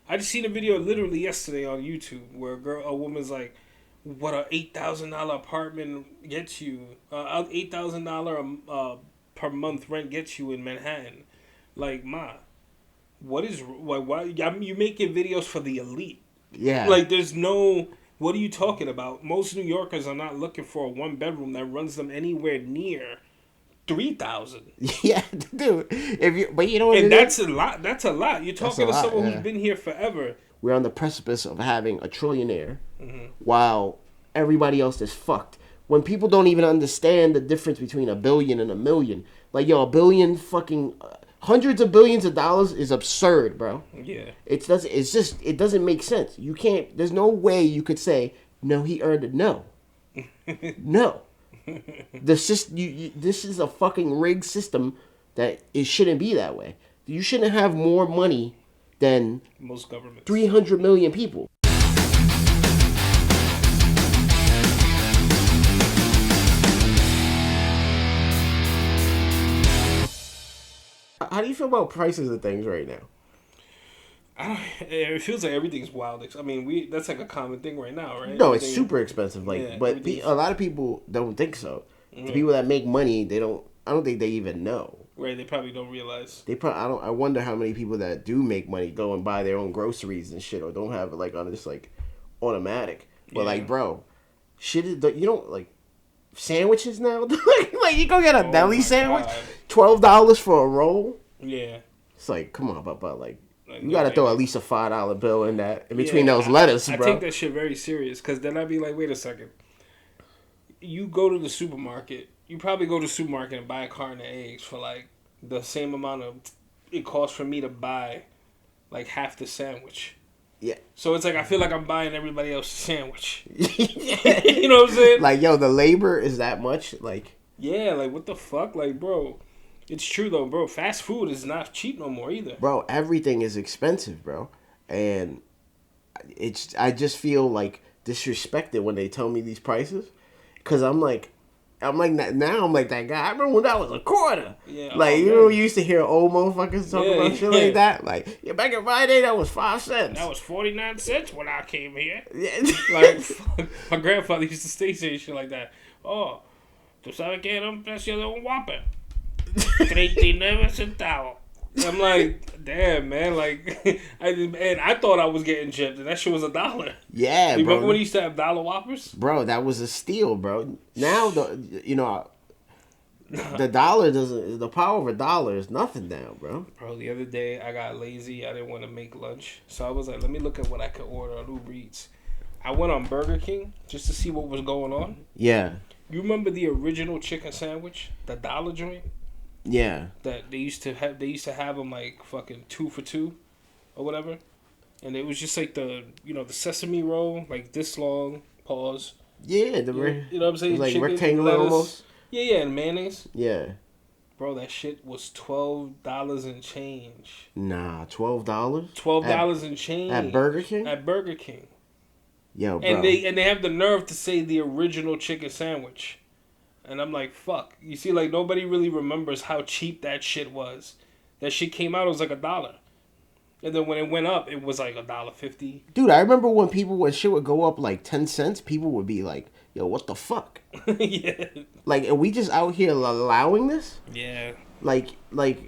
I just seen a video literally yesterday on YouTube where a woman's like, "What a $8,000 apartment gets you? $8,000 per month rent gets you in Manhattan." Like, ma, what is why? I mean, you making videos for the elite? Yeah. Like, there's no. What are you talking about? Most New Yorkers are not looking for a one bedroom that runs them anywhere near 3,000. Yeah, dude. But you know what And it that's is? a lot. That's a lot. You're That's a talking to lot. someone who's Yeah. been here forever. We're on the precipice of having a trillionaire, Mm-hmm. while everybody else is fucked. When people don't even understand the difference between a billion and a million, like yo, a billion fucking hundreds of billions of dollars is absurd, bro. Yeah. It's just it doesn't make sense. You can't. There's no way you could say no. He earned it. No, no. This is a fucking rigged system that it shouldn't be that way. You shouldn't have more money than Most governments. 300 million people. How do you feel about prices of things right now? It feels like everything's wild. I mean, that's like a common thing right now, right? No, it's super expensive. Like, Yeah, but a lot of people don't think so. The people that make money, they don't. I don't think they even know. Right, they probably don't realize. They probably. I don't. I wonder how many people that do make money go and buy their own groceries and shit, or don't have it like on just like automatic. But Yeah. like, bro, shit is. You don't like sandwiches now. Like you go get a deli my sandwich, God. $12 for a roll. Yeah. It's like, come on, but like. Like, You no gotta way. throw at least a $5 bill in that in between Yeah, those lettuce, I bro. take that shit very serious because then I'd be like, wait a second. You go to the supermarket. You probably go to the supermarket and buy a carton of eggs for like the same amount of it costs for me to buy like half the sandwich. Yeah. So it's like I feel like I'm buying everybody else's sandwich. You know what I'm saying? Like, yo, the labor is that much. Like, Yeah, like what the fuck? Like, bro. It's true though, bro. Fast food is not cheap no more either. bro, everything is expensive, bro, and I just feel like disrespected when they tell me these prices, cause I'm like now I'm like that guy. I remember when that was a quarter. Yeah, Like, you know, you used to hear old motherfuckers talk Yeah, about shit yeah. like that. Like, yeah, back in my day, that was 5 cents. That was 49 cents when I came here. Yeah. Like, fuck, my grandfather used to say shit like that. Oh, tú sabes que era un precio de un Whopper. 39 centavos. I'm like, damn, man. Like, I thought I was getting gypped, and that shit was $1. Yeah, You bro. remember when you used to have $1 Whoppers? Bro, that was a steal, bro. Now the dollar doesn't. The power of a dollar is nothing now, bro. Bro, the other day I got lazy. I didn't want to make lunch, so I was like, let me look at what I could order on Uber Eats. I went on Burger King just to see what was going on. Yeah, You remember the original chicken sandwich, the dollar joint? yeah. That they used to have them like fucking 2 for $2 or whatever, and it was just like the sesame roll like this long, pause. Yeah, You know what I'm saying? like Chicken, rectangular lettuce. almost. Yeah, and mayonnaise. Yeah. Bro, that shit was $12 and change. Nah, $12. $12 and change At Burger King. At Burger King, Yo, bro. and they have the nerve to say the original chicken sandwich, and I'm like, fuck. You see, like nobody really remembers how cheap that shit was. That shit came out, it was like $1. And then when it went up, it was like $1.50. Dude, I remember when shit would go up like 10 cents, people would be like, yo, what the fuck? Yeah. Like, are we just out here allowing this? Yeah. Like,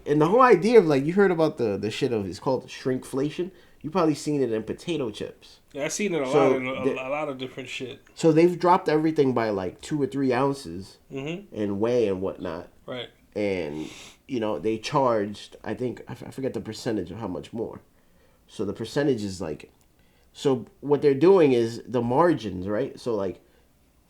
and the whole idea of, like, you heard about the shit of, it's called shrinkflation. You probably seen it in potato chips. Yeah, I've seen it a So lot in a lot of different shit. So they've dropped everything by like 2 or 3 ounces Mm-hmm. in weigh and whatnot. Right. And, they charged, I think, I forget the percentage of how much more. So the percentage is like, so what they're doing is the margins, right? So like,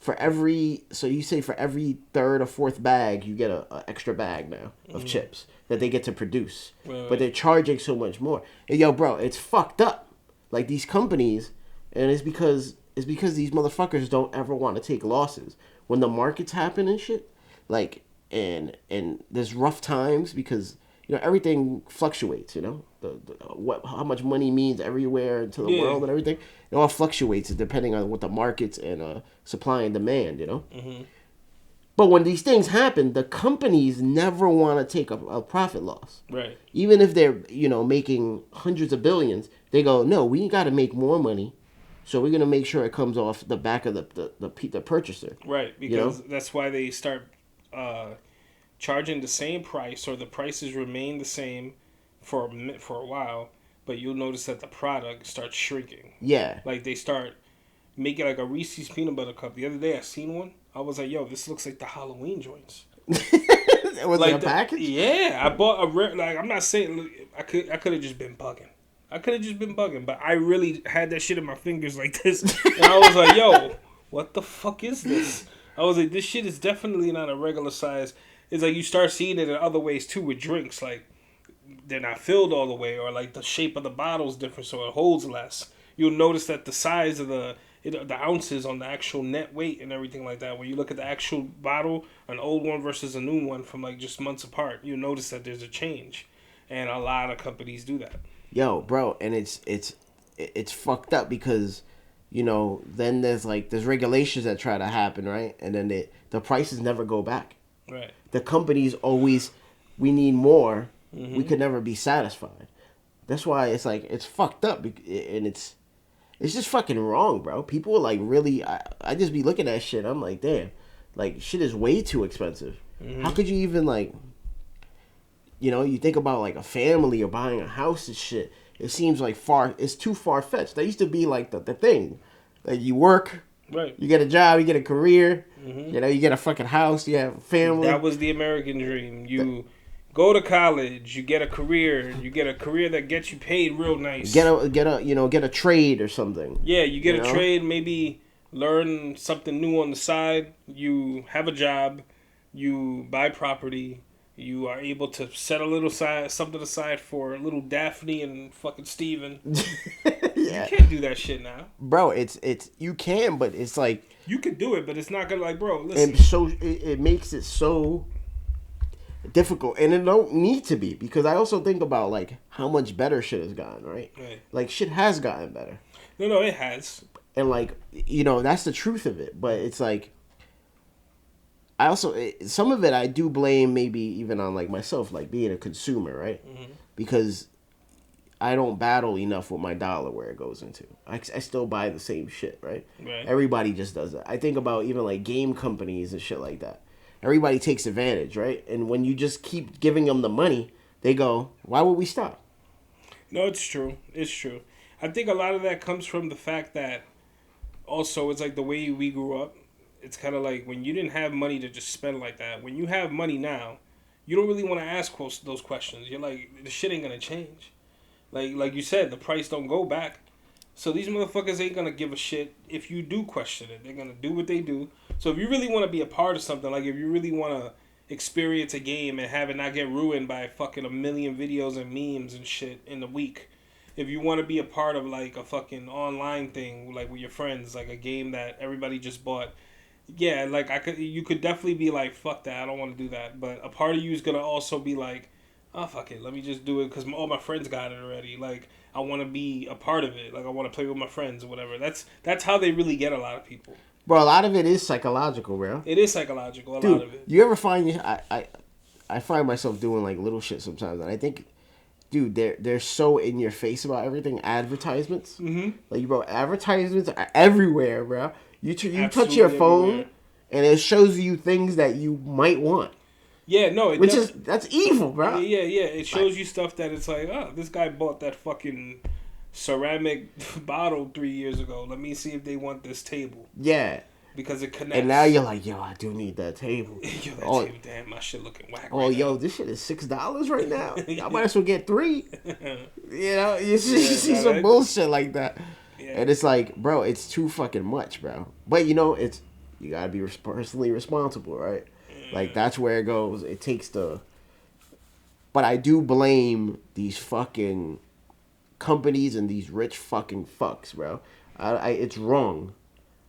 for every third or fourth bag, you get a extra bag now of chips that they get to produce. Right. But they're charging so much more. And yo, bro, it's fucked up. Like these companies, and it's because these motherfuckers don't ever want to take losses when the markets happen and shit. Like, and there's rough times because everything fluctuates. How much money means everywhere to the world and everything. It all fluctuates depending on what the markets and supply and demand. Mm-hmm. But when these things happen, the companies never want to take a profit loss. Right. Even if they're making hundreds of billions, They go, no, we got to make more money, so we're gonna make sure it comes off the back of the purchaser. Right, You know? because that's why they start uh, charging the same price, or the prices remain the same for a while, but you'll notice that the product starts shrinking. Yeah. Like they start making like a Reese's peanut butter cup. The other day I seen one. I was like, "Yo, this looks like the Halloween joints." Was Like it a package? yeah, I bought a like. I'm not saying I could have just been bugging. I could have just been bugging, but I really had that shit in my fingers like this, and I was like, "Yo, what the fuck is this?" I was like, "This shit is definitely not a regular size." It's like you start seeing it in other ways too with drinks, like they're not filled all the way, or like the shape of the bottle's different, so it holds less. You'll notice that the size of the ounces on the actual net weight and everything like that. When you look at the actual bottle, an old one versus a new one from like just months apart, you'll notice that there's a change, and a lot of companies do that. Yo, bro, and it's fucked up because, then there's regulations that try to happen, right? And then the prices never go back. Right. The companies always, we need more. Mm-hmm. We could never be satisfied. That's why it's like it's fucked up, and it's just fucking wrong, bro. People are like really. I just be looking at shit. I'm like, damn, like shit is way too expensive. Mm-hmm. How could you even like, you think about like a family or buying a house and shit. It seems like it's too far fetched. That used to be like the thing, like you work, Right. you get a job, you get a career, Mm-hmm. you get a fucking house, you have a family. That was the American dream. You go to college, you get a career, that gets you paid real nice. Get a trade or something. Yeah, you get a trade, maybe learn something new on the side. You have a job, you buy property, you are able to set a little something aside for little Daphne and fucking Steven. Yeah. You can't do that shit now. Bro, it's you can, but it's like You could do it, but it's not gonna like, bro, listen. and so it makes it so difficult, and it don't need to be, because I also think about like how much better shit has gotten, right? Right. Like shit has gotten better, No, it has. and like that's the truth of it. But it's like I also some of it I do blame maybe even on like myself, like being a consumer, right? Mm-hmm. Because I don't battle enough with my dollar where it goes into. I still buy the same shit, right? Right. Everybody just does that. I think about even like game companies and shit like that. Everybody takes advantage, right? And when you just keep giving them the money, they go, why would we stop? No, it's true. It's true. I think a lot of that comes from the fact that also it's like the way we grew up. It's kind of like when you didn't have money to just spend like that. When you have money now, you don't really want to ask those questions. You're like, the shit ain't gonna change. Like you said, the price don't go back. So these motherfuckers ain't gonna give a shit if you do question it. They're gonna do what they do. So if you really want to be a part of something, like if you really want to experience a game and have it not get ruined by fucking a million videos and memes and shit in a week, if you want to be a part of like a fucking online thing, like with your friends, like a game that everybody just bought, yeah, like you could definitely be like, fuck that, I don't want to do that. But a part of you is gonna also be like, oh fuck it, let me just do it because all my friends got it already. Like I want to be a part of it. Like I want to play with my friends or whatever. That's how they really get a lot of people. Bro, a lot of it is psychological, bro. It is psychological. Dude, lot of it. You ever find I find myself doing like little shit sometimes, and I think, dude, they're so in your face about everything. Advertisements, like bro, advertisements are everywhere, bro. You touch your phone, everywhere. And it shows you things that you might want. Yeah, no, that's evil, bro. Yeah. It shows you stuff that it's like, oh, this guy bought that fucking ceramic bottle 3 years ago. Let me see if they want this table. Yeah. Because it connects. And now you're like, yo, I do need that table. Yo, that table, damn, my shit looking whack. Oh, right yo, now. This shit is $6 right now. I might as well get 3. You see some bullshit like that. Yeah. And it's like, bro, it's too fucking much, bro. But you gotta be personally responsible, right? Like that's where it goes. It takes but I do blame these fucking companies and these rich fucking fucks, bro. It's wrong.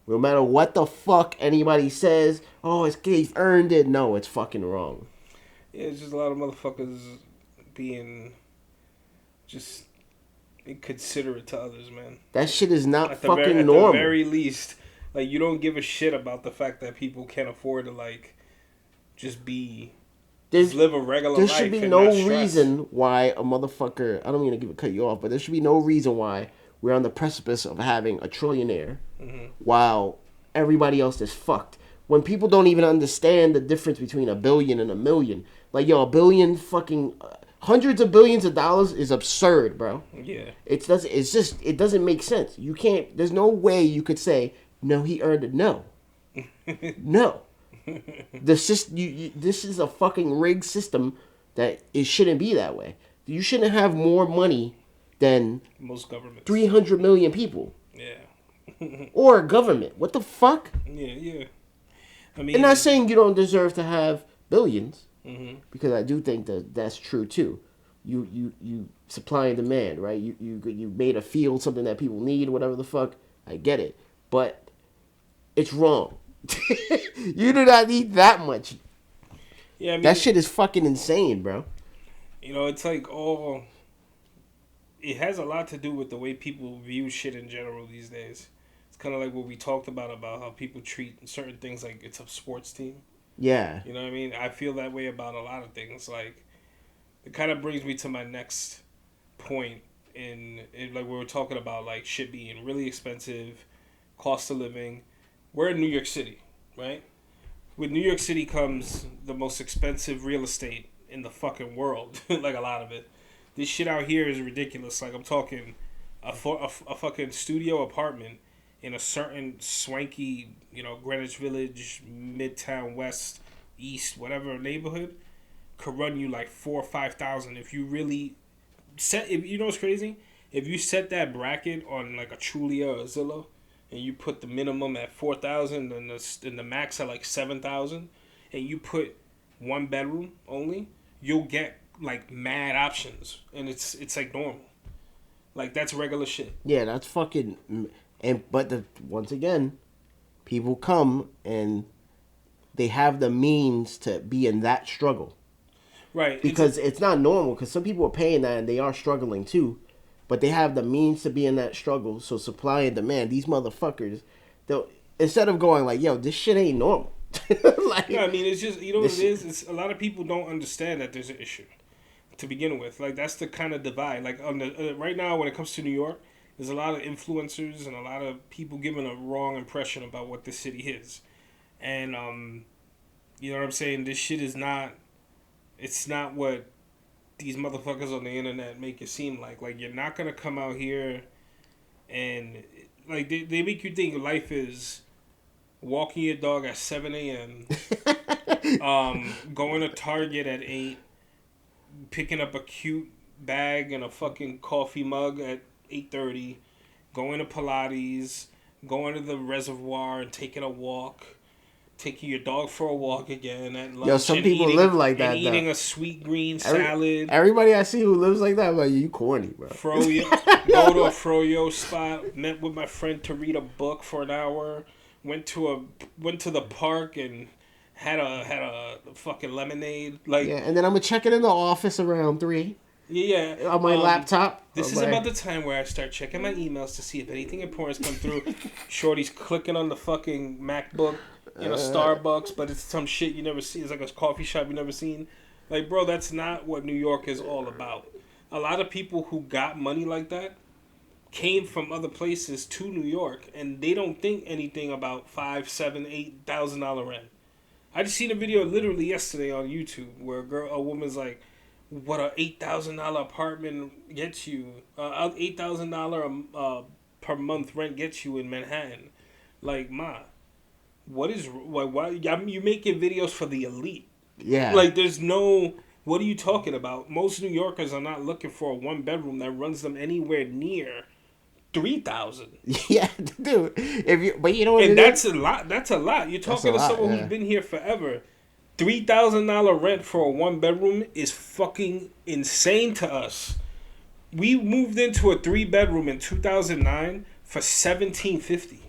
No matter what the fuck anybody says, oh, he's earned it. No, it's fucking wrong. Yeah, it's just a lot of motherfuckers being just inconsiderate to others, man. That shit is not fucking normal. At the very least, you don't give a shit about the fact that people can't afford to, just be Just live a regular there life. Should be and no not stress. reason why a motherfucker. I don't mean to cut you off, but there should be no reason why we're on the precipice of having a trillionaire, while everybody else is fucked. When people don't even understand the difference between a billion and a million. Like, yo, a billion fucking hundreds of billions of dollars is absurd, bro. Yeah. It doesn't make sense. You can't. There's no way you could say no. He earned it. No. No. This is a fucking rigged system that it shouldn't be that way. You shouldn't have more money than most governments. 300 million people. Yeah. Or a government. What the fuck? Yeah. I mean, I'm not saying you don't deserve to have billions, because I do think that that's true too. You supply and demand, right? You made a field something that people need, whatever the fuck. I get it, but it's wrong. You do not need that much. Yeah, I mean, that shit is fucking insane, bro. You know, it's like all. It has a lot to do with the way people view shit in general these days. It's kind of like what we talked about how people treat certain things like it's a sports team. Yeah. You know what I mean? I feel that way about a lot of things. Like, it kind of brings me to my next point in like we were talking about, like, shit being really expensive, cost of living. We're in New York City, right? With New York City comes the most expensive real estate in the fucking world. Like, a lot of it. This shit out here is ridiculous. Like, I'm talking a fucking studio apartment in a certain swanky, Greenwich Village, Midtown West, East, whatever neighborhood, could run you like 4,000 or 5,000 if you really set. If you know what's crazy, if you set that bracket on like a Trulia or a Zillow, and you put the minimum at 4,000 and the max at like 7,000, and you put one bedroom only, you'll get like mad options, and it's like normal. Like, that's regular shit. Yeah, that's fucking. But once again, people come and they have the means to be in that struggle. Right. Because it's not normal. Because some people are paying that and they are struggling too. But they have the means to be in that struggle. So supply and demand. These motherfuckers, instead of going like, yo, this shit ain't normal. Like, yeah, I mean, it's just, what it is? It's a lot of people don't understand that there's an issue to begin with. Like, that's the kind of divide. Like, on the right now, when it comes to New York, there's a lot of influencers and a lot of people giving a wrong impression about what this city is. And, you know what I'm saying? This shit is not, it's not what these motherfuckers on the internet make it seem like. Like, you're not going to come out here and, like, they make you think life is walking your dog at 7 a.m., going to Target at 8, picking up a cute bag and a fucking coffee mug at 8:30, going to Pilates, going to the reservoir and taking a walk, taking your dog for a walk again at lunch. Yo, some people live like that. And eating a sweet green salad. Everybody I see who lives like that, I'm like, you corny, bro. Froyo, go to a Froyo spot. Met with my friend to read a book for an hour. Went to the park and had a fucking lemonade. Like, yeah, and then I'm gonna check it in the office around 3. Yeah. On my laptop. This is about the time where I start checking my emails to see if anything important has come through. Shorty's clicking on the fucking MacBook in a Starbucks, but it's some shit you never see. It's like a coffee shop you never seen. Like, bro, that's not what New York is all about. A lot of people who got money like that came from other places to New York, and they don't think anything about $5,000, $7,000, $8,000 rent. I just seen a video literally yesterday on YouTube where a woman's like, what a $8,000 apartment gets you, $8,000 per month rent gets you in Manhattan. Like, why you making videos for the elite? Yeah. Like, there's no, what are you talking about? Most New Yorkers are not looking for a one bedroom that runs them anywhere near 3,000. Yeah, dude. But you know what? And that's a lot. That's a lot. You're talking to someone who's been here forever. $3,000 rent for a one bedroom is fucking insane to us. We moved into a 3-bedroom in 2009 for $1,750.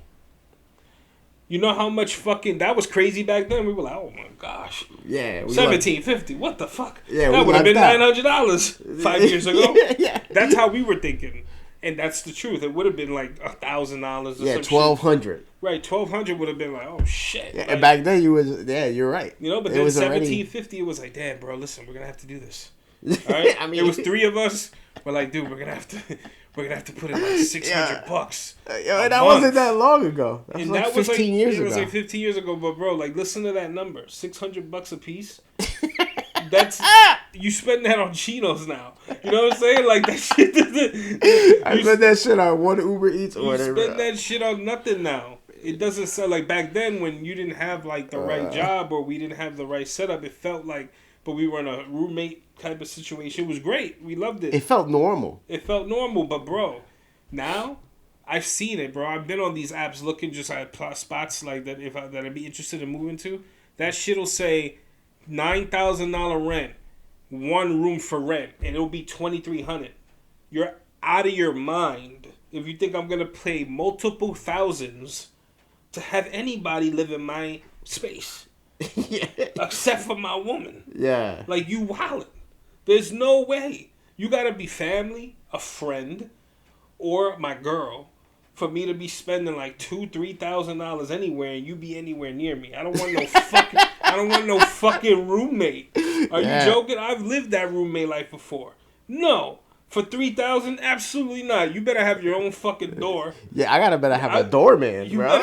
You know how much fucking that was crazy back then? We were like, oh my gosh. Yeah. $1,750. What the fuck? Yeah, that would have been $900 5 years ago. Yeah. That's how we were thinking. And that's the truth. It would have been like $1,000 or Yeah, some 1,200. shit. Right, 1,200 would have been like, oh shit. Yeah, like, and back then you're right. You know, but it then was 1750, it was like, damn, bro, listen, we're gonna have to do this. All right, I mean, it was 3 of us. We're like, dude, we're gonna have to put in like $600. Yo, and that wasn't that long ago. That was And like that was 15 years ago. It was like 15 years ago, but bro, like, listen to that number, $600 a piece. That's you spend that on Cheetos now. You know what I'm saying? Like that shit. I spend that shit on one Uber Eats or whatever. You spend that shit on nothing now. It doesn't sound like back then when you didn't have like the right job or we didn't have the right setup. It felt like, but we were in a roommate type of situation. It was great. We loved it. It felt normal. It felt normal, but bro, now I've seen it, bro. I've been on these apps looking just at spots like that that I'd be interested in moving to. That shit'll say $9,000 rent, 1 room for rent, and it'll be $2,300. You're out of your mind if you think I'm gonna pay multiple thousands to have anybody live in my space, Yeah. except for my woman. Yeah. Like, you wildin'. There's no way. You gotta be family, a friend, or my girl for me to be spending like $2,000-$3,000 anywhere and you be anywhere near me. I don't want no fucking roommate. Are you joking? I've lived that roommate life before. No. For $3,000, absolutely not. You better have your own fucking door. Yeah, I better have a doorman, bro.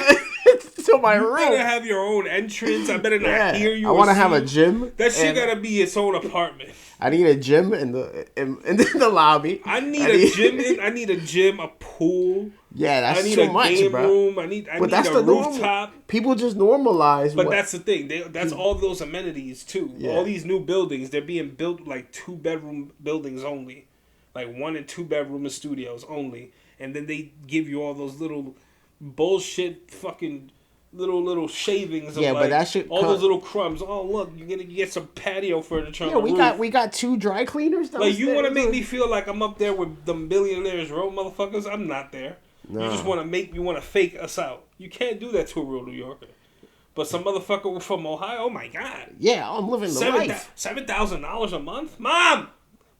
To my room. You better have your own entrance. I better not hear you. I want to have a gym. That shit gotta be its own apartment. I need a gym in the lobby. I need a gym. I need a gym, a pool. Yeah, that's too much, bro. I need a game room. I need a rooftop. People just normalize. But that's the thing. That's all those amenities too. Yeah. All these new buildings, they're being built like 2-bedroom buildings only, like 1 and 2 bedroom studios only, and then they give you all those little bullshit fucking little shavings of but that shit those little crumbs. Oh look, you get some patio furniture. Yeah, we got 2 dry cleaners downstairs. Like, you want to make me feel like I'm up there with the Millionaires Row motherfuckers? I'm not there. No. You just want to fake us out. You can't do that to a real New Yorker. But some motherfucker from Ohio, oh my god. Yeah, I'm living the life. $7,000 a month, Mom,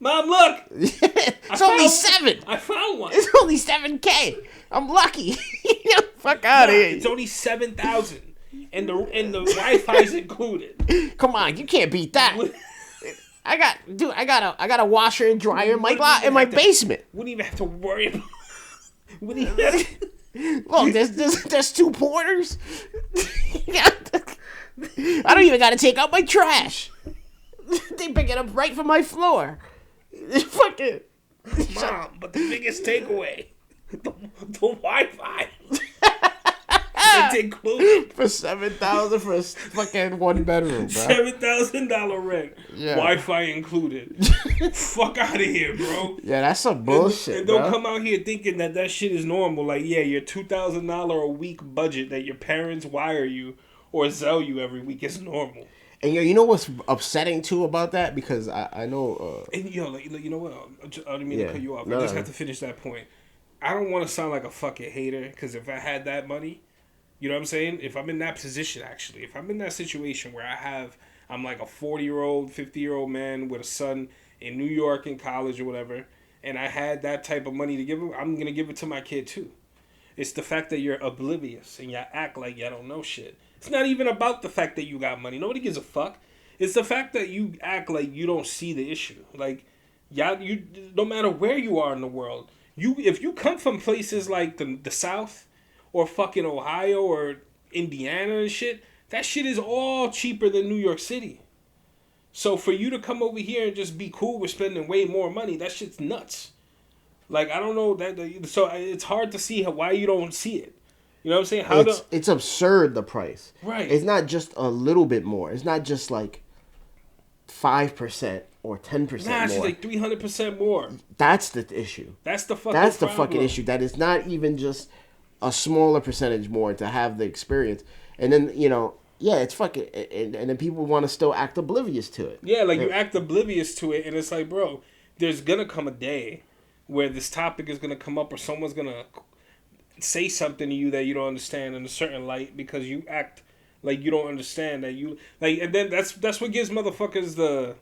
look. It's only 7. I found one. It's only $7K. I'm lucky. Fuck out of here. It's only $7,000, and the Wi-Fi's included. Come on, you can't beat that. I got a washer and dryer in my basement. Wouldn't even have to worry about. Look, there's 2 porters. I don't even got to take out my trash. They pick it up right from my floor. Fucking Mom, but the biggest takeaway, the Wi-Fi. It's included for $7,000 for a fucking 1 bedroom, bro. $7,000 rent, Wi-Fi included. Fuck out of here, bro. Yeah, that's some bullshit. And don't come out here thinking that shit is normal. Like, yeah, your $2,000 a week budget that your parents wire you or sell you every week is normal. And you know what's upsetting too about that? Because I know. And you know what? I didn't mean to cut you off. I just have to finish that point. I don't want to sound like a fucking hater, because if I had that money, you know what I'm saying? If I'm in that position, actually, if I'm in that situation where I'm like a 40-year-old, 50-year-old man with a son in New York in college or whatever, and I had that type of money to give him, I'm going to give it to my kid too. It's the fact that you're oblivious and you act like you don't know shit. It's not even about the fact that you got money. Nobody gives a fuck. It's the fact that you act like you don't see the issue. Like, you no matter where you are in the world, if you come from places like the South or fucking Ohio or Indiana and shit, that shit is all cheaper than New York City. So for you to come over here and just be cool with spending way more money, that shit's nuts. Like, I don't know that. So it's hard to see why you don't see it. You know what I'm saying? It's absurd, the price. Right. It's not just a little bit more. It's not just like 5% or 10% more. Nah, it's like 300% more. That's the issue. That's the fucking issue. That is not even just a smaller percentage more to have the experience. And then, it's fucking... And then people want to still act oblivious to it. Yeah, like, you act oblivious to it, and it's like, bro, there's going to come a day where this topic is going to come up, or someone's going to say something to you that you don't understand in a certain light because you act like you don't understand that you like, and then that's what gives motherfuckers the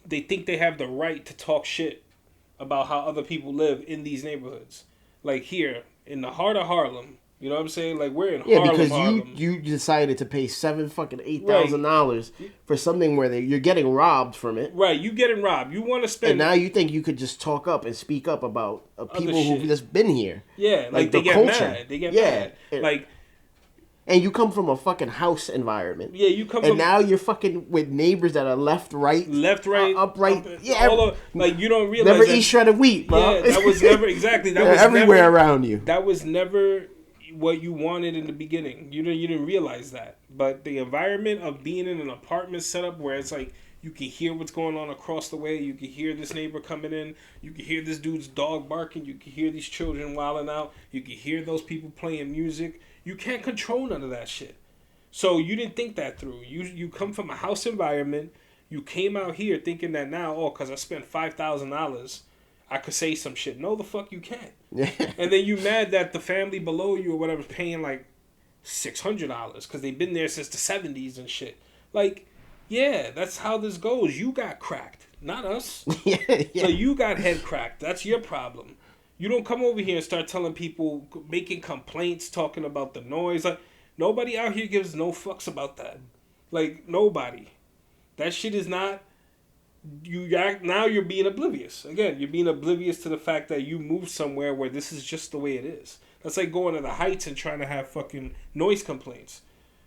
they think they have the right to talk shit about how other people live in these neighborhoods. Like here in the heart of Harlem, you know what I'm saying? Like we're in Yeah, Harlem, because Harlem. you decided to pay $8,000 Right. for something where you're getting robbed from it. Right, you getting robbed. You want to And spend now you think you could just talk up and speak up about other people who've shit. just been here. Yeah, like they the get culture. mad. They get Yeah. mad. Like, and you come from a fucking house environment. yeah, you come and from now you're fucking with neighbors that are left, right, upright. Like you don't realize never eat shredded wheat, bro. Yeah, that was never exactly. That They're was everywhere never, around you. That was never what you wanted in the beginning. You didn't realize that. But the environment of being in an apartment setup where it's like you can hear what's going on across the way. You can hear this neighbor coming in. You can hear this dude's dog barking. You can hear these children wilding out. You can hear those people playing music. You can't control none of that shit. So you didn't think that through. You come from a house environment. You came out here thinking that now, because I spent $5,000, I could say some shit. No, the fuck you can't. And then you mad that the family below you or whatever is paying like $600 because they've been there since the 70s and shit. Like, yeah, that's how this goes. You got cracked, not us. Yeah. So you got head cracked. That's your problem. You don't come over here and start telling people, making complaints, talking about the noise. Like, nobody out here gives no fucks about that. Like, nobody. That shit is not... Now you're being oblivious. Again, you're being oblivious to the fact that you moved somewhere where this is just the way it is. That's like going to the Heights and trying to have fucking noise complaints.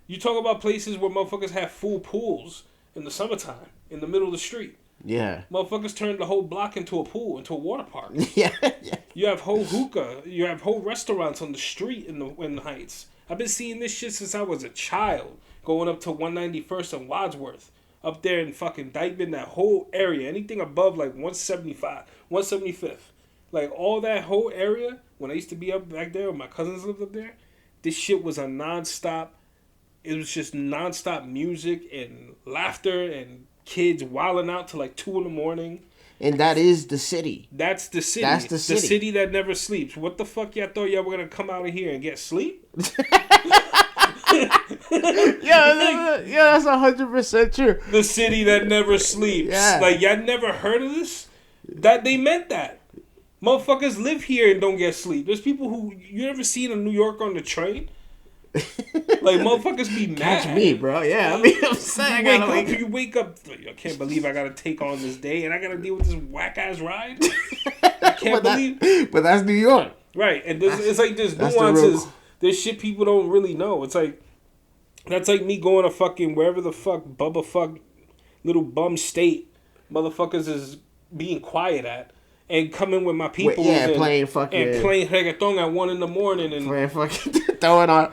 You talk about places where motherfuckers have full pools in the summertime, in the middle of the street. Yeah. Motherfuckers turned the whole block into a pool, into a water park. Yeah. You have whole hookah. You have whole restaurants on the street in the Heights. I've been seeing this shit since I was a child, going up to 191st and Wadsworth. Up there in fucking Dykeman, that whole area, anything above like 175, 175th. Like all that whole area, when I used to be up back there, when my cousins lived up there, this shit was a nonstop. It was just nonstop music and laughter and kids wilding out till like 2 a.m. And that is the city. That's the city. That's the city. The city that never sleeps. What the fuck y'all thought y'all were gonna come out of here and get sleep? Yeah, that's 100% true. The city that never sleeps. Yeah. Like, y'all never heard of this? That they meant that. Motherfuckers live here and don't get sleep. There's people who you ever seen in New York on the train? Like, motherfuckers be mad. Catch me, bro. Yeah, I mean, I'm saying You wake up, like, I can't believe I gotta take on this day and I gotta deal with this whack ass ride. I can't believe. But that's New York, right? And it's like there's nuances. There's shit people don't really know. It's like that's like me going to fucking wherever the fuck Bubba fuck little bum state motherfuckers is being quiet at. And coming with my people, playing reggaeton at 1 a.m. and playing throwing on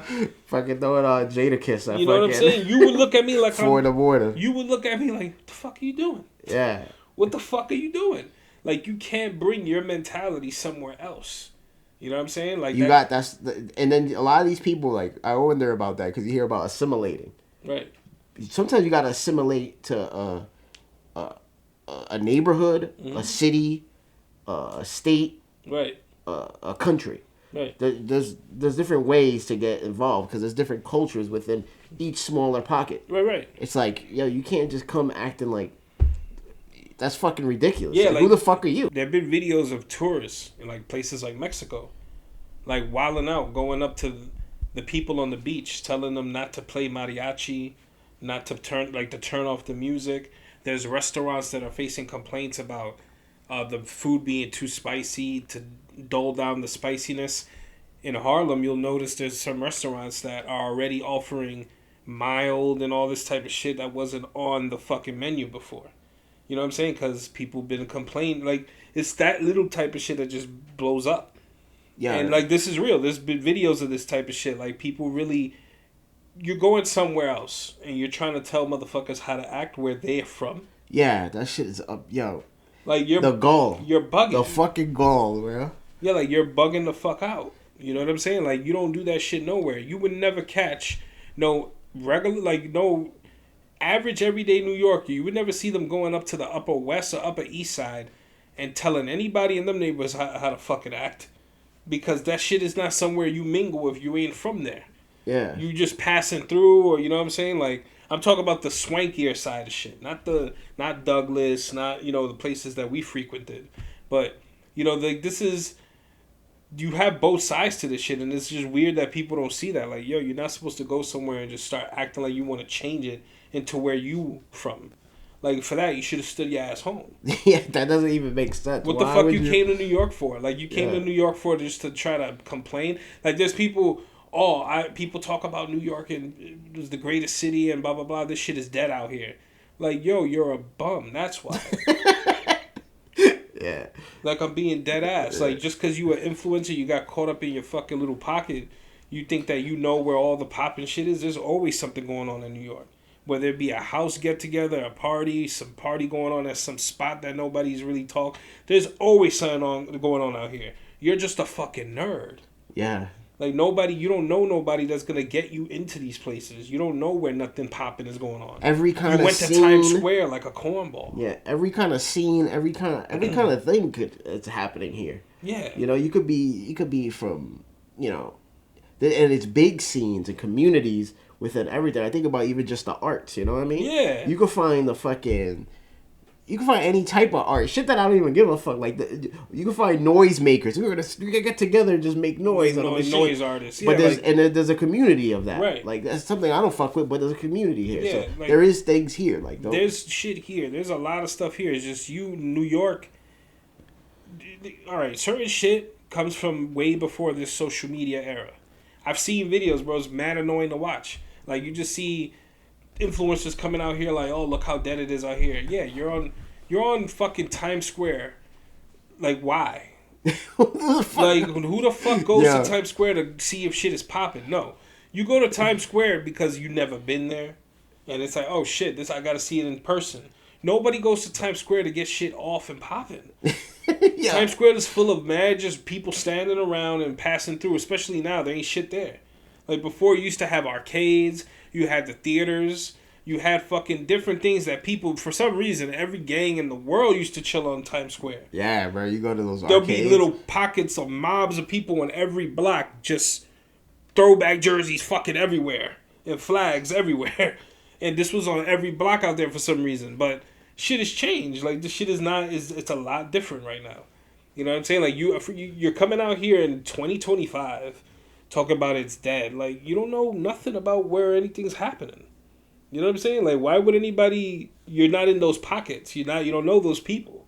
Jada Kiss. You know what I'm saying? You would look at me like 4 a.m. You would look at me like, what the fuck are you doing? Yeah. What the fuck are you doing? Like, you can't bring your mentality somewhere else. You know what I'm saying? Like and then a lot of these people, like, I wonder about that because you hear about assimilating. Right. Sometimes you gotta assimilate to a neighborhood, a city, a state, right, a country. Right. There's different ways to get involved because there's different cultures within each smaller pocket. Right. It's like, yo, you can't just come acting like that's fucking ridiculous. Yeah, like, who the fuck are you? There have been videos of tourists in like places like Mexico, like wilding out, going up to the people on the beach, telling them not to play mariachi, not to turn off the music. There's restaurants that are facing complaints about the food being too spicy, to dull down the spiciness. In Harlem, you'll notice there's some restaurants that are already offering mild and all this type of shit that wasn't on the fucking menu before. You know what I'm saying? Because people been complaining. Like, it's that little type of shit that just blows up. Yeah. And, like, this is real. There's been videos of this type of shit. Like, people really... You're going somewhere else, and you're trying to tell motherfuckers how to act where they're from. Yeah, that shit is up... Yo. Like, you're... The gall. You're bugging. The fucking gall, bro. Yeah, like, you're bugging the fuck out. You know what I'm saying? Like, you don't do that shit nowhere. You would never catch no regular... Like, no... Average everyday New Yorker, you would never see them going up to the Upper West or Upper East Side and telling anybody in them neighborhoods how to fucking act. Because that shit is not somewhere you mingle if you ain't from there. Yeah. You just passing through, or you know what I'm saying? Like, I'm talking about the swankier side of shit. Not Douglas, not, you know, the places that we frequented. But You know, like this is. You have both sides to this shit, and it's just weird that people don't see that. Like, yo, you're not supposed to go somewhere and just start acting like you want to change it into where you from. Like, for that, you should have stood your ass home. Yeah, that doesn't even make sense. What the fuck you came to New York for? Like, you came to New York for just to try to complain? Like, there's people, people talk about New York and it was the greatest city and blah, blah, blah. This shit is dead out here. Like, yo, you're a bum. That's why. Yeah. Like, I'm being dead ass. Like, just because you an influencer, you got caught up in your fucking little pocket, you think that you know where all the poppin' shit is? There's always something going on in New York. Whether it be a house get-together, a party, some party going on at some spot that nobody's really talk. There's always something going on out here. You're just a fucking nerd. Yeah. Like, you don't know nobody that's going to get you into these places. You don't know where nothing popping is going on. Every kind of scene. You went to Times Square like a cornball. Yeah, every kind of scene, every kind of thing it's happening here. Yeah. You know, you could be from, you know, and it's big scenes and communities within everything. I think about even just the arts, you know what I mean? Yeah. You could find you can find any type of art. Shit that I don't even give a fuck. Like, you can find noise makers. We can get together and just make noise. Noise artists. Yeah, but there's a community of that. Right. Like, that's something I don't fuck with, but there's a community here. Yeah, so like, there is things here. Like, there's shit here. There's a lot of stuff here. It's just New York. All right, certain shit comes from way before this social media era. I've seen videos, bro. It's mad annoying to watch. Like, you just see influencers coming out here like, oh, look how dead it is out here. Yeah, you're on fucking Times Square. Like, why? Like, who the fuck goes to Times Square to see if shit is popping? No. You go to Times Square because you never been there. And it's like, oh shit, I gotta see it in person. Nobody goes to Times Square to get shit off and popping. Yeah. Times Square is full of mad just people standing around and passing through, especially now. There ain't shit there. Like, before, you used to have arcades, you had the theaters, you had fucking different things that people, for some reason, every gang in the world used to chill on Times Square. Yeah, bro, you go to those There'll arcades. be little pockets of mobs of people on every block, just throwback jerseys fucking everywhere, and flags everywhere. And this was on every block out there for some reason. But shit has changed. Like, this shit it's a lot different right now. You know what I'm saying? Like, you're coming out here in 2025 talking about it's dead. Like, you don't know nothing about where anything's happening. You know what I'm saying? Like, why would anybody... You're not in those pockets. You don't know those people.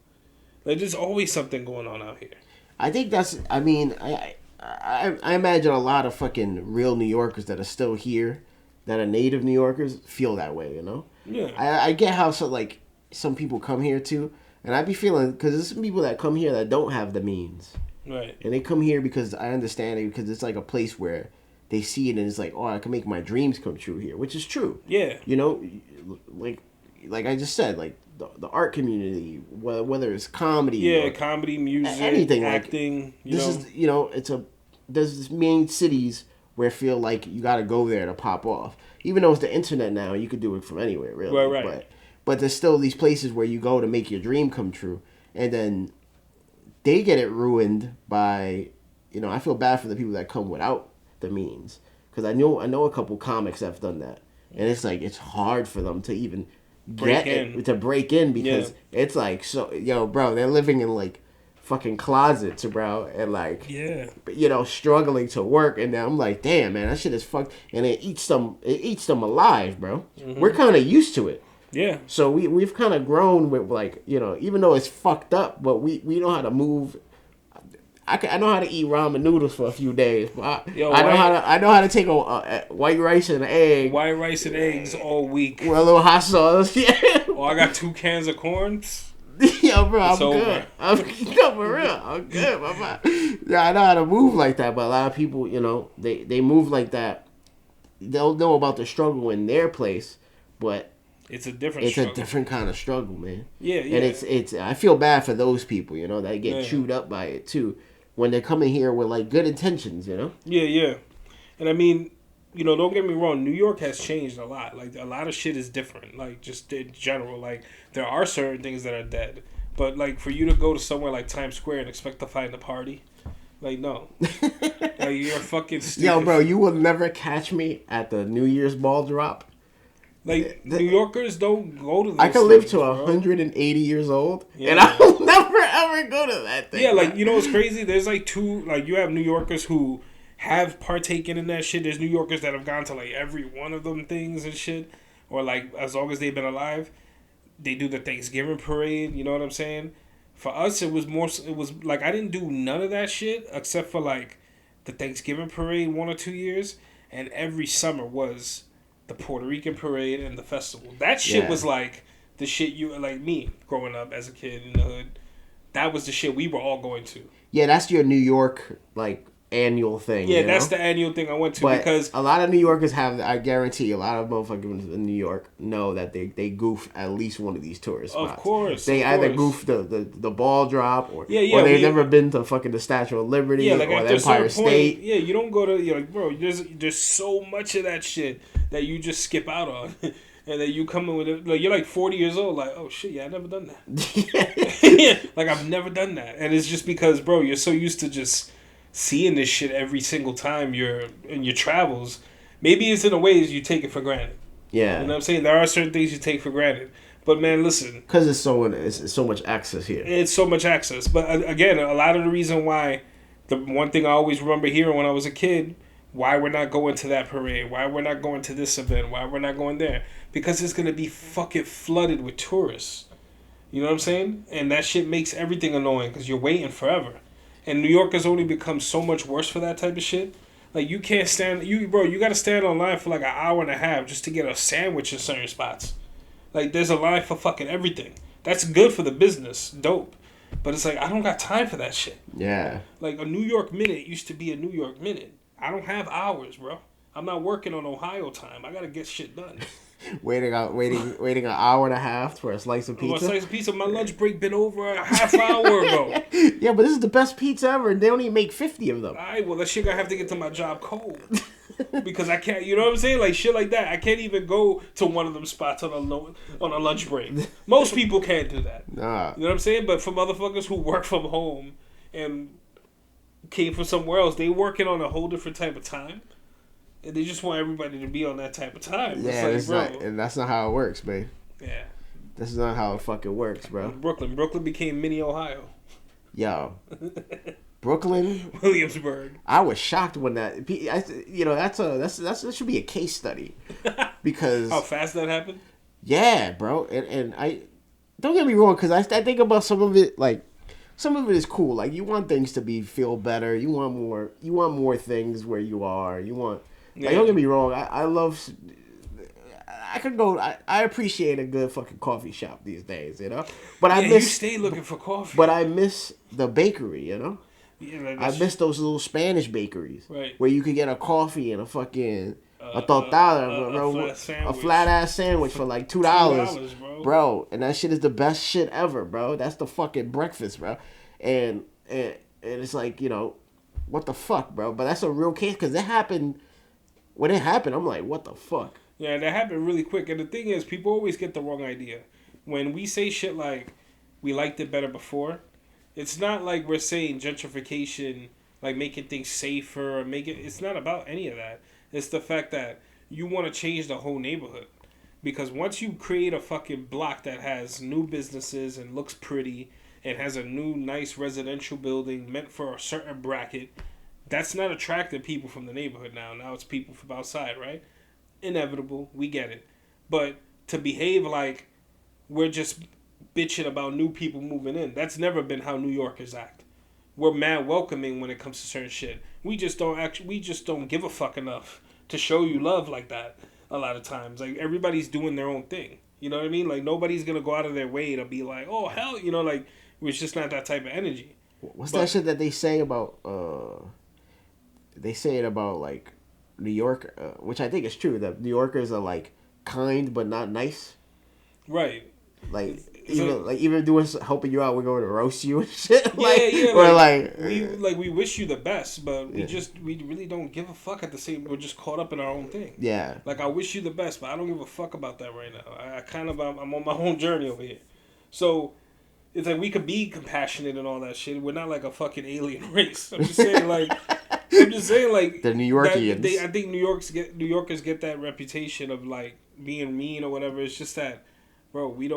Like, there's always something going on out here. I think that's... I mean, I imagine a lot of fucking real New Yorkers that are still here, that are native New Yorkers, feel that way, you know? Yeah. I get how, some people come here, too. And I be feeling... Because there's some people that come here that don't have the means. Right. And they come here because I understand it, because it's like a place where they see it and it's like, oh, I can make my dreams come true here, which is true. Yeah. You know, like I just said, like the art community, whether it's comedy, yeah, comedy, music, anything, acting. There's this main cities where I feel like you got to go there to pop off. Even though it's the internet now, you could do it from anywhere, really. Right. But there's still these places where you go to make your dream come true, and then they get it ruined by, you know, I feel bad for the people that come without the means, because I know a couple comics that have done that, and it's like it's hard for them to even break in because it's like, so, yo, bro, they're living in like fucking closets, bro, and like, yeah, you know, struggling to work, and then I'm like, damn, man, that shit is fucked, and it eats them alive, bro. Mm-hmm. We're kind of used to it. Yeah. So we've kind of grown with, like, you know, even though it's fucked up, but we know how to move. I know how to eat ramen noodles for a few days. But I know how to take a white rice and an egg. White rice and eggs all week. With a little hot sauce. Yeah. Oh, I got 2 cans of corn. Yo, bro, I'm good. No, for real. I'm good, my. Yeah, I know how to move like that, but a lot of people, you know, they move like that. They'll know about the struggle in their place, but it's a different kind of struggle, man. Yeah. And it's I feel bad for those people, you know, that get chewed up by it too, when they're coming here with like good intentions, you know. Yeah. And I mean, you know, don't get me wrong, New York has changed a lot. Like, a lot of shit is different. Like, just in general, like, there are certain things that are dead, but like, for you to go to somewhere like Times Square and expect to find a party, like, no. Like, you're fucking stupid. Yo, bro, you will never catch me at the New Year's ball drop. Like, New Yorkers don't go to those I can live to 180 years old, and I will never ever go to that thing. Yeah, like, you know what's crazy? There's like two, like, you have New Yorkers who have partaken in that shit. There's New Yorkers that have gone to like every one of them things and shit, or like as long as they've been alive, they do the Thanksgiving parade. You know what I'm saying? For us, it was more. It was like I didn't do none of that shit except for like the Thanksgiving parade 1 or 2 years, and every summer was the Puerto Rican parade and the festival. That shit was like the shit you like me growing up as a kid in the hood. That was the shit we were all going to. Yeah, that's your New York like annual thing. Yeah, you that's know? the annual thing I went to But because a lot of New Yorkers have. I guarantee a lot of motherfuckers in New York know that they goof at least one of these tourist spots. Of course, they of either course. goof the ball drop or Yeah, they've never been to fucking the Statue of Liberty or like the after a Empire certain point, State. yeah, you don't go to you're like, bro. There's so much of that shit that you just skip out on, and then you come in with it. Like you're like 40 years old, like oh shit, yeah, I never done that. Like I've never done that, and it's just because, bro, you're so used to just seeing this shit every single time you're in your travels. Maybe it's in the ways you take it for granted. Yeah, You know what I'm saying? There are certain things you take for granted. But man, listen. because it's so much access here. It's so much access. But again, a lot of the reason why, the one thing I always remember hearing when I was a kid, why we're not going to that parade, why we're not going to this event, why we're not going there. Because it's going to be fucking flooded with tourists. You know what I'm saying? And that shit makes everything annoying because you're waiting forever. And New York has only become so much worse for that type of shit. Like you can't stand you got to stand online for like an hour and a half just to get a sandwich in certain spots. Like there's a line for fucking everything. That's good for the business, dope. But it's like I don't got time for that shit. Yeah. Like a New York minute used to be a New York minute. I don't have hours, bro. I'm not working on Ohio time. I gotta get shit done. Waiting an hour and a half for a slice of pizza. A slice of pizza. My lunch break been over a half hour ago. Yeah, but this is the best pizza ever, and they only make 50 of them. All right, well that shit gonna have to get to my job cold. Because I can't, you know what I'm saying? Like shit like that. I can't even go to one of them spots on a lunch break. Most people can't do that. Nah. You know what I'm saying? But for motherfuckers who work from home and came from somewhere else, they working on a whole different type of time. And they just want everybody to be on that type of time. Yeah, it's like, and that's not how it works, man. Yeah. This is not how it fucking works, bro. Brooklyn became mini Ohio. Yo. Brooklyn, Williamsburg. I was shocked when that. That should be a case study, because how fast that happened. Yeah, bro, and I don't get me wrong, because I think about some of it. Like some of it is cool. Like you want things to feel better. You want more. You want more things where you are. You want. Yeah. Like, don't get me wrong. I love. I could go. I appreciate a good fucking coffee shop these days, you know. But I miss. You stay looking for coffee. But I miss the bakery, you know. Yeah, I miss those little Spanish bakeries, right, where you could get a coffee and a fucking a flat ass sandwich for like $2, bro. And that shit is the best shit ever, bro. That's the fucking breakfast, bro. And it's like, you know, what the fuck, bro. But that's a real case, because it happened. When it happened, I'm like, what the fuck? Yeah, that happened really quick. And the thing is, people always get the wrong idea. When we say shit like, we liked it better before, it's not like we're saying gentrification, like making things safer, or it's not about any of that. It's the fact that you want to change the whole neighborhood. Because once you create a fucking block that has new businesses and looks pretty, and has a new nice residential building meant for a certain bracket, that's not attracting people from the neighborhood now. Now it's people from outside, right? Inevitable, we get it. But to behave like we're just bitching about new people moving in, that's never been how New Yorkers act. We're mad welcoming when it comes to certain shit. We just don't give a fuck enough to show you love like that a lot of times. Like everybody's doing their own thing. You know what I mean? Like nobody's gonna go out of their way to be like, oh hell, you know, like it's just not that type of energy. What's that shit that they say about they say it about like New York, which I think is true, that New Yorkers are like kind but not nice. Right. Like even doing helping you out, we're going to roast you and shit. Yeah. Or we wish you the best, but we really don't give a fuck at the same. We're just caught up in our own thing. Yeah. Like I wish you the best, but I don't give a fuck about that right now. I'm on my own journey over here, so. It's like we could be compassionate and all that shit. We're not like a fucking alien race. I'm just saying like the New Yorkians. I think New Yorkers get that reputation of like being mean or whatever. It's just that, bro, we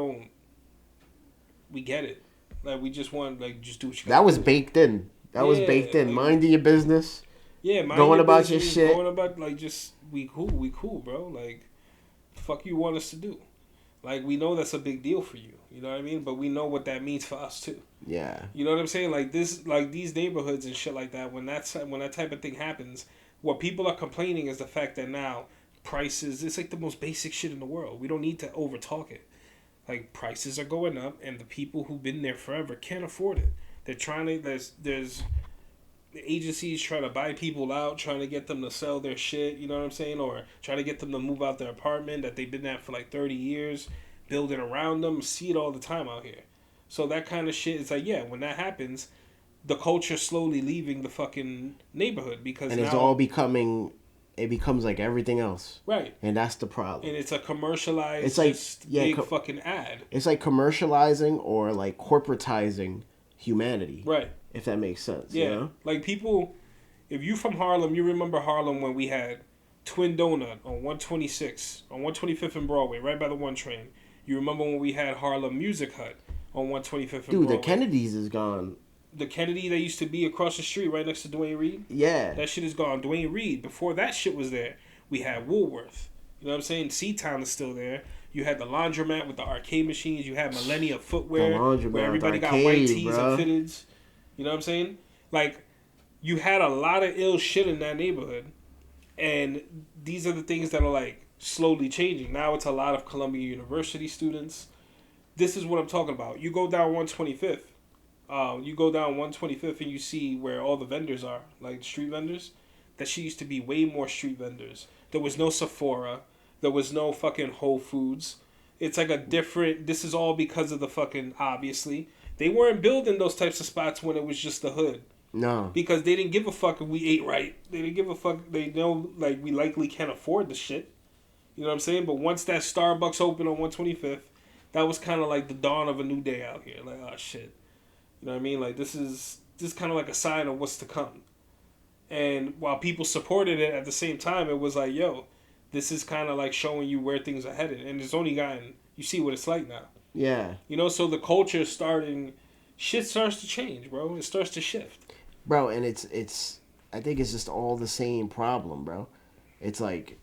get it. Like we just want just do what you That gotta was do. baked in. That was baked in. Like, Minding your business. yeah, mind going your about your business, shit. going about just we cool, bro. Like, fuck you want us to do. Like we know that's a big deal for you. You know what I mean? But we know what that means for us too. Yeah. You know what I'm saying? Like this, like these neighborhoods and shit like that. When that type of thing happens, what people are complaining is the fact that now prices. It's like the most basic shit in the world. We don't need to overtalk it. Like prices are going up, and the people who've been there forever can't afford it. They're trying to. There's the agencies trying to buy people out, trying to get them to sell their shit. You know what I'm saying? Or trying to get them to move out their apartment that they've been at for like 30 years, building around them. See it all the time out here. So that kind of shit is like, yeah, when that happens, the culture's slowly leaving the fucking neighborhood because and now, it's all becoming, it becomes like everything else. Right. And that's the problem. And it's a commercialized, it's like, just big fucking ad. It's like commercializing or like corporatizing humanity. Right. If that makes sense. Yeah. You know? Like people, if you from Harlem, you remember Harlem when we had Twin Donut on 126, on 125th and Broadway, right by the 1 train. You remember when we had Harlem Music Hut on 125th and Broadway. Dude, the Kennedys is gone. The Kennedy that used to be across the street right next to Dwayne Reed? Yeah. That shit is gone. Dwayne Reed, before that shit was there, we had Woolworth. You know what I'm saying? Seatown is still there. You had the laundromat with the arcade machines. You had Millennia Footwear, where everybody got white tees and fitteds. You know what I'm saying? Like, you had a lot of ill shit in that neighborhood. And these are the things that are, like, slowly changing. Now it's a lot of Columbia University students. This is what I'm talking about. You go down 125th. You go down 125th and you see where all the vendors are, like street vendors. That shit used to be way more street vendors. There was no Sephora. There was no fucking Whole Foods. It's like a different... This is all because of the fucking... Obviously. They weren't building those types of spots when it was just the hood. No. Because they didn't give a fuck if we ate right. They didn't give a fuck. They know, like, we likely can't afford the shit. You know what I'm saying? But once that Starbucks opened on 125th, that was kind of like the dawn of a new day out here. Like, oh, shit. You know what I mean? Like, this is kind of like a sign of what's to come. And while people supported it, at the same time, it was like, yo, this is kind of like showing you where things are headed. And it's only gotten... You see what it's like now. Yeah. You know, so the culture is starting... Shit starts to change, bro. It starts to shift. Bro, and it's I think it's just all the same problem, bro. It's like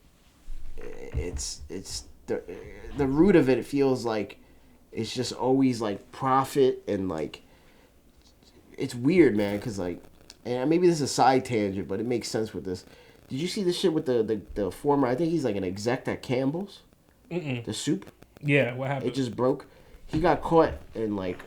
it's the root of it, it feels like it's just always like profit and like it's weird, man, cuz like, and maybe this is a side tangent, but it makes sense with this. Did you see this shit with the former, I think he's like an exec at Campbell's? Mm-mm. The soup? Yeah, what happened? It just broke. He got caught in like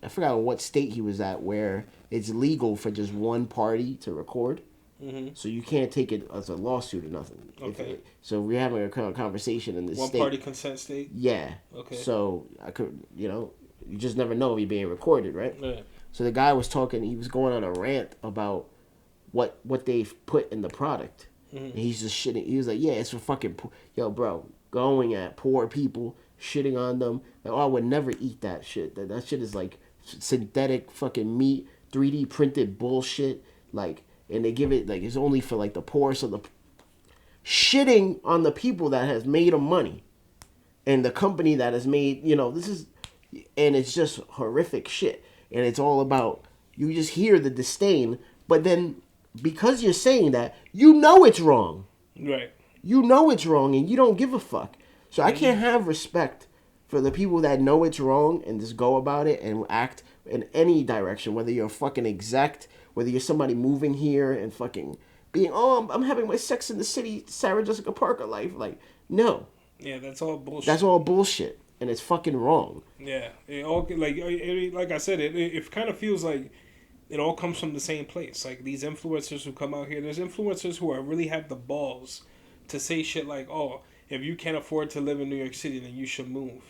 I forgot what state he was at where it's legal for just one party to record. Mm-hmm. So you can't take it as a lawsuit or nothing. Okay. So we're having a conversation in this one state. One party consent state? Yeah. Okay. So I could, you just never know if you're being recorded, right? Yeah. So the guy was talking, he was going on a rant about what they've put in the product. Mm-hmm. And he's just shitting. He was like, yeah, it's for fucking, yo, bro, going at poor people, shitting on them. Like, oh, I would never eat that shit. That shit is like synthetic fucking meat, 3D printed bullshit. Like, and they give it, like, it's only for, like, the poor. So the shitting on the people that has made them money. And the company that has made, this is, and it's just horrific shit. And it's all about, you just hear the disdain. But then, because you're saying that, it's wrong. Right. It's wrong and you don't give a fuck. So I can't have respect for the people that know it's wrong and just go about it and act in any direction, whether you're a fucking exec, whether you're somebody moving here and fucking being, I'm having my Sex in the City, Sarah Jessica Parker life. Like, no. Yeah, that's all bullshit. That's all bullshit, and it's fucking wrong. Yeah, it all like I said, it kind of feels like it all comes from the same place. Like these influencers who come out here, there's influencers who really have the balls to say shit like, oh, if you can't afford to live in New York City, then you should move.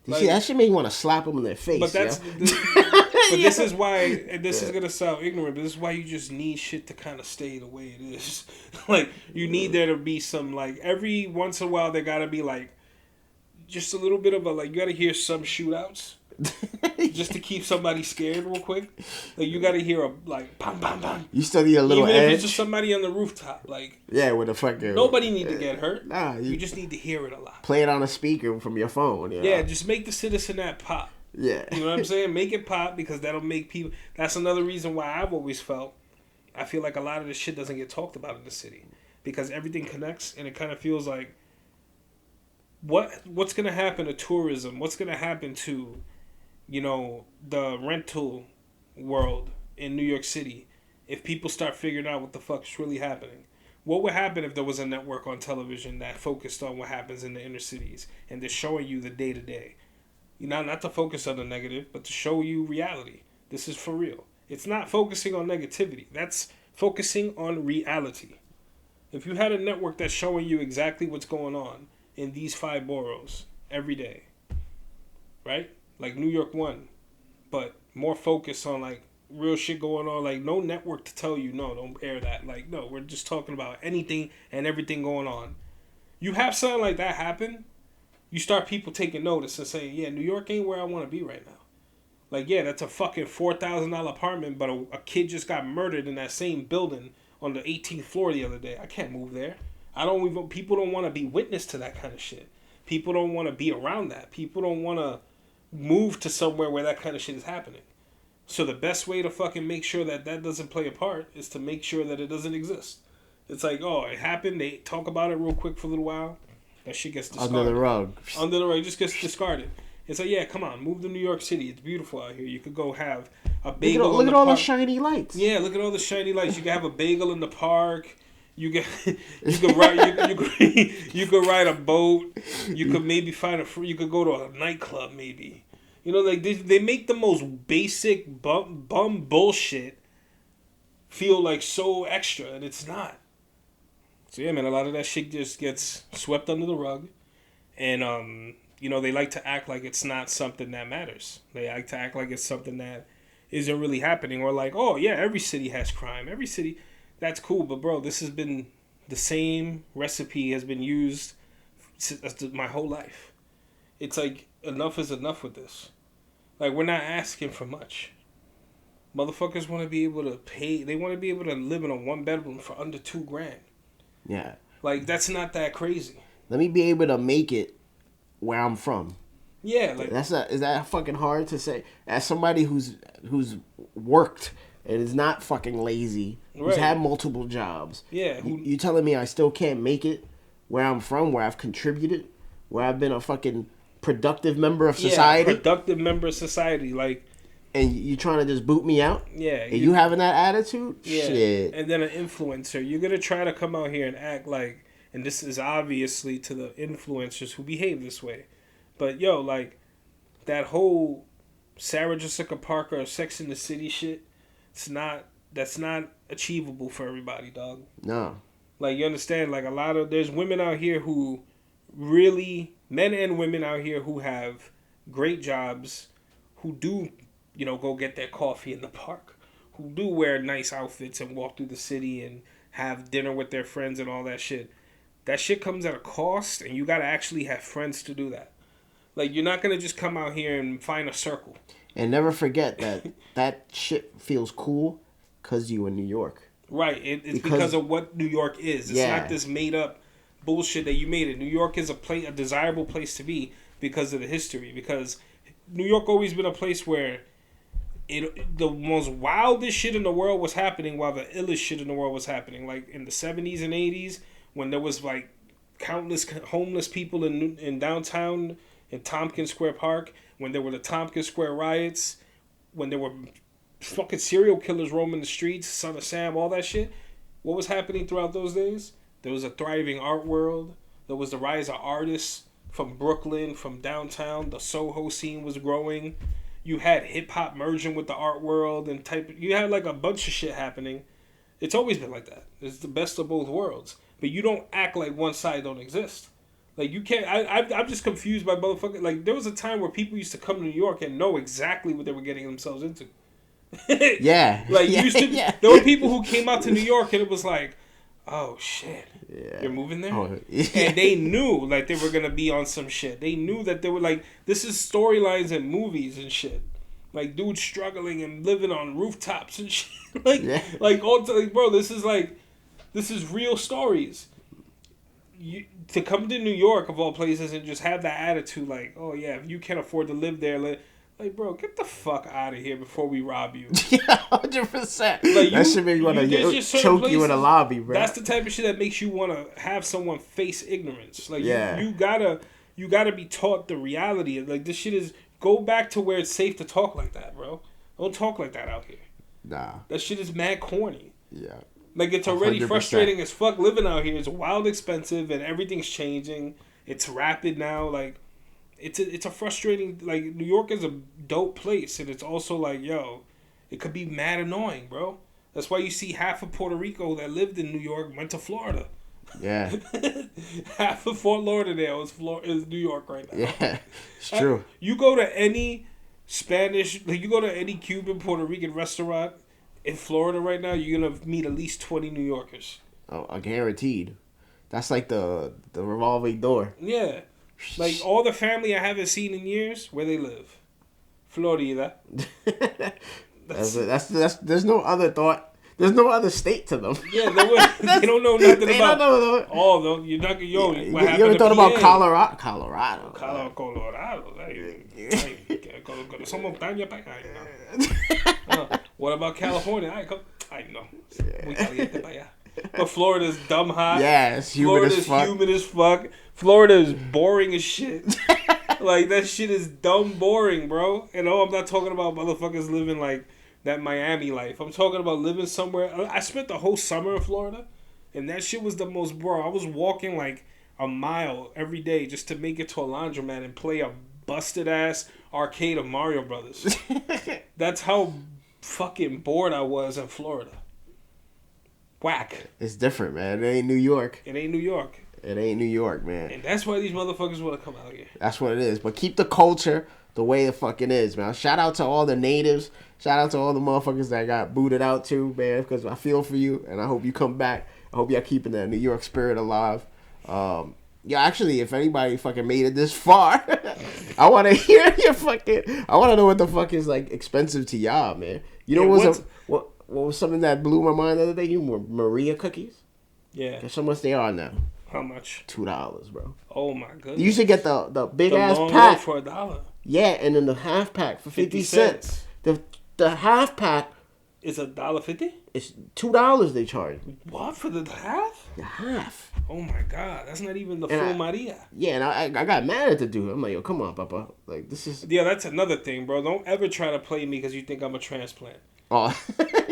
You see, that shit made me want to slap them in their face. But that's, this is why, and this is gonna sound ignorant, but this is why you just need shit to kind of stay the way it is. Like you need there to be some, like, every once in a while there gotta be like just a little bit of a, like, you gotta hear some shootouts. Just to keep somebody scared real quick. Like, you gotta hear a, like, bam, bam, bam. You still need a little edge. Even if it's just somebody on the rooftop, like... Yeah, with a fucking... Nobody need to get hurt. Nah. You just need to hear it a lot. Play it on a speaker from your phone. Yeah, just make the Citizen app pop. Yeah. You know what I'm saying? Make it pop because that'll make people. That's another reason why I've always felt. I feel like a lot of this shit doesn't get talked about in the city because everything connects, and it kind of feels like what's gonna happen to tourism? What's gonna happen to, the rental world in New York City if people start figuring out what the fuck's really happening? What would happen if there was a network on television that focused on what happens in the inner cities and they're showing you the day to day? Not to focus on the negative, but to show you reality. This is for real. It's not focusing on negativity. That's focusing on reality. If you had a network that's showing you exactly what's going on in these 5 boroughs every day, right? Like New York 1, but more focus on like real shit going on. Like no network to tell you, no, don't air that. Like, no, we're just talking about anything and everything going on. You have something like that happen, you start people taking notice and saying, yeah, New York ain't where I want to be right now. Like, yeah, that's a fucking $4,000 apartment, but a kid just got murdered in that same building on the 18th floor the other day. I can't move there. People don't want to be witness to that kind of shit. People don't want to be around that. People don't want to move to somewhere where that kind of shit is happening. So the best way to fucking make sure that that doesn't play a part is to make sure that it doesn't exist. It's like, oh, it happened. They talk about it real quick for a little while. That shit gets discarded. Under the rug. Under the rug. It just gets discarded. It's like, yeah, come on. Move to New York City. It's beautiful out here. You could go have a bagel Look at all the shiny lights. Yeah, look at all the shiny lights. You can have a bagel in the park. You could ride a boat. You could maybe you could go to a nightclub maybe. Like they make the most basic bum bullshit feel like so extra, and it's not. So yeah, man, a lot of that shit just gets swept under the rug, and they like to act like it's not something that matters. They like to act like it's something that isn't really happening, or like, oh yeah, every city has crime. Every city, that's cool, but bro, this has been the same recipe has been used my whole life. It's like enough is enough with this. Like we're not asking for much. Motherfuckers want to be able to pay. They want to be able to live in a 1-bedroom for under $2,000. Yeah. Like that's not that crazy. Let me be able to make it where I'm from. Yeah, like is that fucking hard to say? As somebody who's worked and is not fucking lazy, who's had multiple jobs. Yeah. You telling me I still can't make it where I'm from, where I've contributed, where I've been a fucking productive member of society? Yeah, productive member of society, like. And you trying to just boot me out? Yeah. And you having that attitude? Yeah. Shit. And then an influencer. You're going to try to come out here and act like, and this is obviously to the influencers who behave this way. But, yo, like, that whole Sarah Jessica Parker Sex in the City shit, that's not achievable for everybody, dog. No. Like, you understand? Like, there's women out here who men and women out here who have great jobs, who do, go get their coffee in the park, who do wear nice outfits and walk through the city and have dinner with their friends and all that shit. That shit comes at a cost, and you gotta actually have friends to do that. Like, you're not gonna just come out here and find a circle. And never forget that shit feels cool because you in New York. Right. It's because of what New York is. It's not this made up bullshit that you made it. New York is a desirable place to be because of the history. Because New York always been a place where the most wildest shit in the world was happening while the illest shit in the world was happening. Like in the 70s and 80s when there was like countless homeless people in downtown in Tompkins Square Park, when there were the Tompkins Square riots, when there were fucking serial killers roaming the streets, Son of Sam, all that shit. What was happening throughout those days? There was a thriving art world. There was the rise of artists from Brooklyn, from downtown. The Soho scene was growing. You had hip hop merging with the art world and you had like a bunch of shit happening. It's always been like that. It's the best of both worlds. But you don't act like one side don't exist. Like you can't. I'm just confused by motherfuckers. Like there was a time where people used to come to New York and know exactly what they were getting themselves into. Yeah. Like used to. Yeah. There were people who came out to New York and it was like, oh shit, you're moving there, and they knew like they were gonna be on some shit. They knew that they were like, this is storylines in movies and shit. Like dudes struggling and living on rooftops and shit. Bro, this is real stories. To come to New York of all places and just have that attitude like, oh yeah, if you can't afford to live there, Like, bro, get the fuck out of here before we rob you. Yeah, 100%. Like, that shit make you want to choke you in the lobby, bro. That's the type of shit that makes you want to have someone face ignorance. Like, yeah. you gotta be taught the reality. Like, this shit is, go back to where it's safe to talk like that, bro. Don't talk like that out here. Nah. That shit is mad corny. Yeah. Like, it's already 100%. frustrating as fuck living out here. It's wild expensive and everything's changing. It's rapid now. Like, it's a frustrating, like, New York is a dope place, and it's also like, yo, it could be mad annoying, bro. That's why you see half of Puerto Rico that lived in New York went to Florida. Yeah. Half of Fort Lauderdale is New York right now. Yeah, it's true. You go to any Spanish, like, you go to any Cuban, Puerto Rican restaurant in Florida right now, you're gonna meet at least 20 New Yorkers. Oh, guaranteed. That's like the revolving door. Yeah. Like, all the family I haven't seen in years, where they live. Florida. That's there's no other thought. There's no other state to them. Yeah, they don't know nothing they about. Don't know. Oh, though you're not. Yo, you what happened ever to thought PA? about Colorado? Colorado. Go to some montaña para allá. What about California? I know. Muy caliente para allá. But Florida's dumb hot. Yeah, it's humid as fuck. Humid as fuck. Florida is boring as shit. Like, that shit is dumb boring, bro. And I'm not talking about motherfuckers living like that Miami life. I'm talking about living somewhere. I spent the whole summer in Florida, and that shit was the most, bro. I was walking like a mile every day just to make it to a laundromat and play a busted ass arcade of Mario Brothers. That's how fucking bored I was in Florida. Whack. It's different, man. It ain't New York. It ain't New York. It ain't New York, man. And that's why these motherfuckers want to come out here. That's what it is. But keep the culture the way it fucking is, man. Shout out to all the natives. Shout out to all the motherfuckers that got booted out too, man. Because I feel for you, and I hope you come back. I hope y'all keeping that New York spirit alive. Yeah, actually, if anybody fucking made it this far, I want to hear your fucking. I want to know what the fuck is like expensive to y'all, man. You know what was something that blew my mind the other day? You were Maria cookies. Yeah. Guess how much they are now? How much? $2, bro. Oh my goodness. You used to get the big ass long pack for $1. Yeah, and then the half pack for 50 cents. The half pack is $1.50. It's $2 they charge. What, for the half? The half. Oh my god, that's not even the full Maria. Yeah, and I got mad at the dude. I'm like, yo, come on, Papa. Like, this is. Yeah, that's another thing, bro. Don't ever try to play me because you think I'm a transplant. Oh.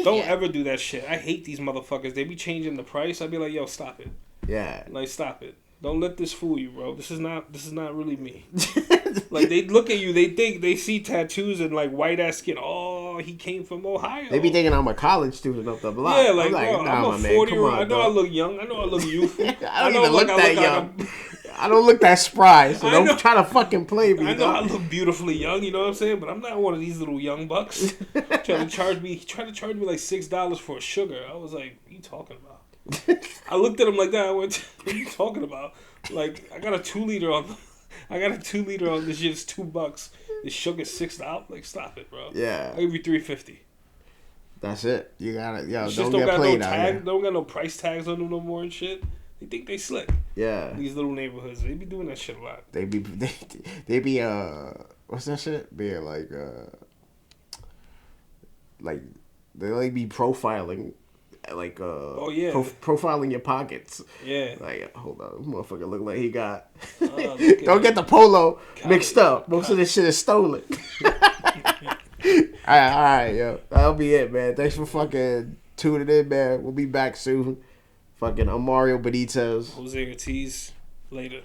Don't ever do that shit. I hate these motherfuckers. They be changing the price. I'd be like, yo, stop it. Yeah. Like, stop it. Don't let this fool you, bro. This is not really me. Like, they look at you, they think they see tattoos and like white ass skin. Oh, he came from Ohio. They be thinking I'm a college student up the block. Yeah, like, bro, I'm a 40-year-old. I know I look young. I know I look youthful. I don't even look that young. I don't look that spry, so don't try to fucking play me. I know I look beautifully young, you know what I'm saying? But I'm not one of these little young bucks. Trying to charge me like $6 for a sugar. I was like, what are you talking about? I looked at him like that. I went, what are you talking about? Like, I got a 2-liter on this shit. It's $2. This sugar's $6. Like, stop it, bro. Yeah. I'll give you $3.50. That's it. You got it. Yo, don't get played out here. Don't got no price tags on them no more and shit. They think they slick. Yeah. These little neighborhoods, they be doing that shit a lot. They be what's that shit? Being like they like be profiling. Like profiling your pockets. Yeah. Like, hold on, motherfucker look like he got. Don't get the polo mixed up. Most of this shit is stolen. All right, yo. That'll be it, man. Thanks for fucking tuning in, man. We'll be back soon. Fucking, I'm Mario Benitez. Jose Ortiz. Later.